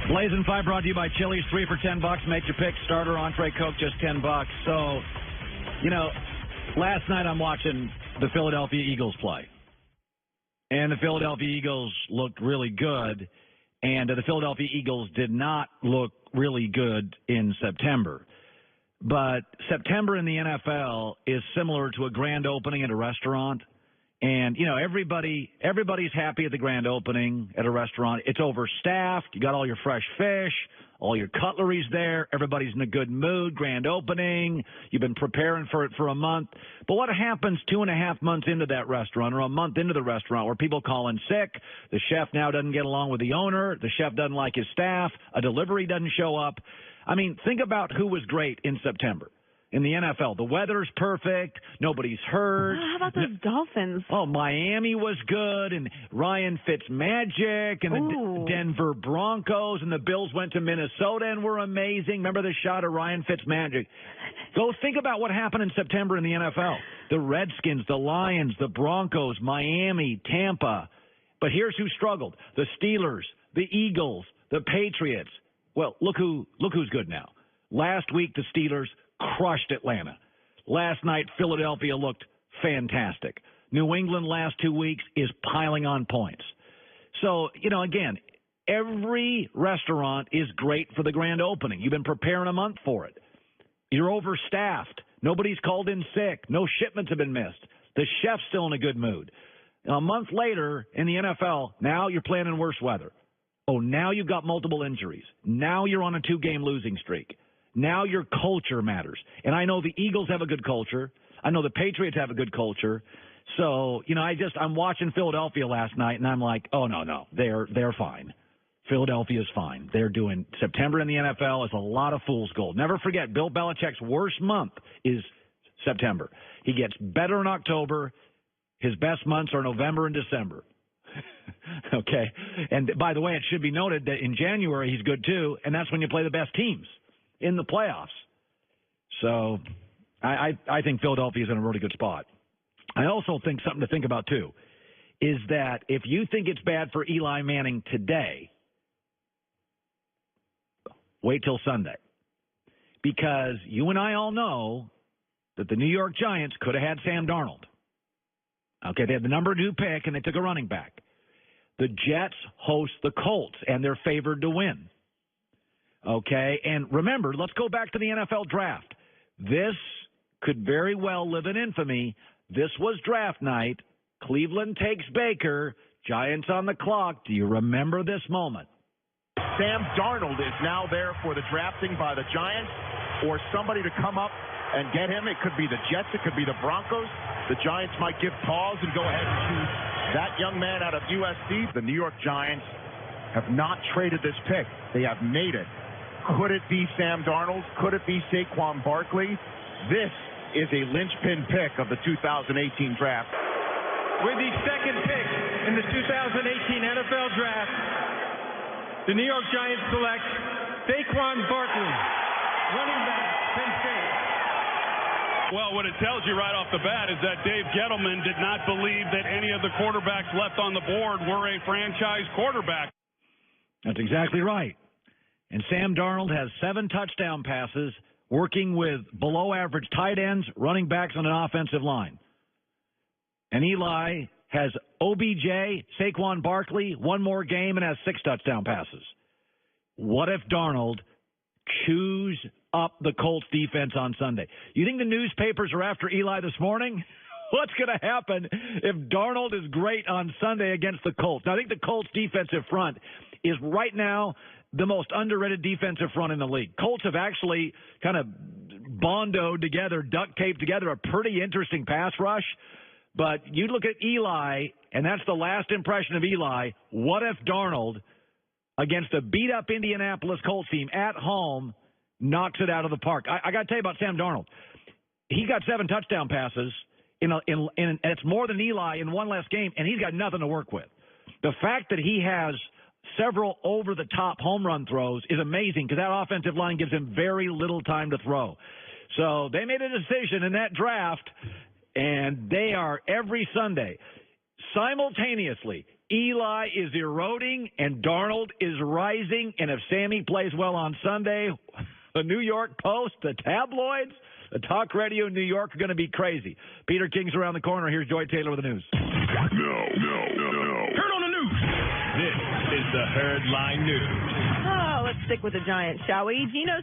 Blazing 5 brought to you by Chili's. 3 for $10. Make your pick. Starter, entree, Coke, just $10. So, last night I'm watching the Philadelphia Eagles play. And the Philadelphia Eagles looked really good. And the Philadelphia Eagles did not look really good in September. But September in the NFL is similar to a grand opening at a restaurant. And, everybody's happy at the grand opening at a restaurant. It's overstaffed. You got all your fresh fish, all your cutlery's there. Everybody's in a good mood. Grand opening. You've been preparing for it for a month. But what happens 2.5 months into that restaurant or a month into the restaurant where people call in sick, the chef now doesn't get along with the owner, the chef doesn't like his staff, a delivery doesn't show up. I mean, think about who was great in September. In the NFL, the weather's perfect. Nobody's hurt. How about those Dolphins? Oh, Miami was good, and Ryan Fitzmagic, and the Denver Broncos, and the Bills went to Minnesota and were amazing. Remember the shot of Ryan Fitzmagic? Go think about what happened in September in the NFL. The Redskins, the Lions, the Broncos, Miami, Tampa. But here's who struggled. The Steelers, the Eagles, the Patriots. Well, look who's good now. Last week, the Steelers crushed Atlanta. Last night, Philadelphia looked fantastic. New England last 2 weeks is piling on points. So, again, every restaurant is great for the grand opening. You've been preparing a month for it. You're overstaffed. Nobody's called in sick. No shipments have been missed. The chef's still in a good mood. A month later in the NFL, now you're playing in worse weather. Oh, now you've got multiple injuries. Now you're on a 2-game losing streak. Now your culture matters. And I know the Eagles have a good culture. I know the Patriots have a good culture. So, I'm watching Philadelphia last night, and I'm like, oh, no, they're fine. Philadelphia's fine. They're doing September in the NFL is a lot of fool's gold. Never forget, Bill Belichick's worst month is September. He gets better in October. His best months are November and December. Okay? And by the way, it should be noted that in January he's good too, and that's when you play the best teams in the playoffs. So I think Philadelphia's in a really good spot. I also think something to think about, too, is that if you think it's bad for Eli Manning today, wait till Sunday. Because you and I all know that the New York Giants could have had Sam Darnold. Okay, they had the number 2 pick, and they took a running back. The Jets host the Colts, and they're favored to win. Okay, and remember, let's go back to the NFL draft. This could very well live in infamy. This was draft night. Cleveland takes Baker. Giants on the clock. Do you remember this moment? Sam Darnold is now there for the drafting by the Giants or somebody to come up and get him. It could be the Jets. It could be the Broncos. The Giants might give pause and go ahead and choose that young man out of USC. The New York Giants have not traded this pick. They have made it. Could it be Sam Darnold? Could it be Saquon Barkley? This is a linchpin pick of the 2018 draft. With the second pick in the 2018 NFL draft, the New York Giants select Saquon Barkley, running back, Penn State. Well, what it tells you right off the bat is that Dave Gettleman did not believe that any of the quarterbacks left on the board were a franchise quarterback. That's exactly right. And Sam Darnold has 7 touchdown passes working with below-average tight ends, running backs on an offensive line. And Eli has OBJ, Saquon Barkley, 1 more game and has 6 touchdown passes. What if Darnold chews up the Colts defense on Sunday? You think the newspapers are after Eli this morning? What's going to happen if Darnold is great on Sunday against the Colts? Now, I think the Colts defensive front is right now the most underrated defensive front in the league. Colts have actually kind of bondoed together, duct taped together a pretty interesting pass rush. But you look at Eli, and that's the last impression of Eli. What if Darnold, against a beat-up Indianapolis Colts team at home, knocks it out of the park? I got to tell you about Sam Darnold. He got 7 touchdown passes, and it's more than Eli in 1 less game, and he's got nothing to work with. The fact that he has several over-the-top home run throws is amazing because that offensive line gives him very little time to throw. So they made a decision in that draft, and they are every Sunday simultaneously Eli is eroding and Darnold is rising. And if Sammy plays well on Sunday, the New York Post, the tabloids, the talk radio in New York are going to be crazy. Peter King's around the corner. Here's Joy Taylor with the news. No. Heard on the news. This is the Herdline News. Oh, let's stick with the Giants, shall we? Geno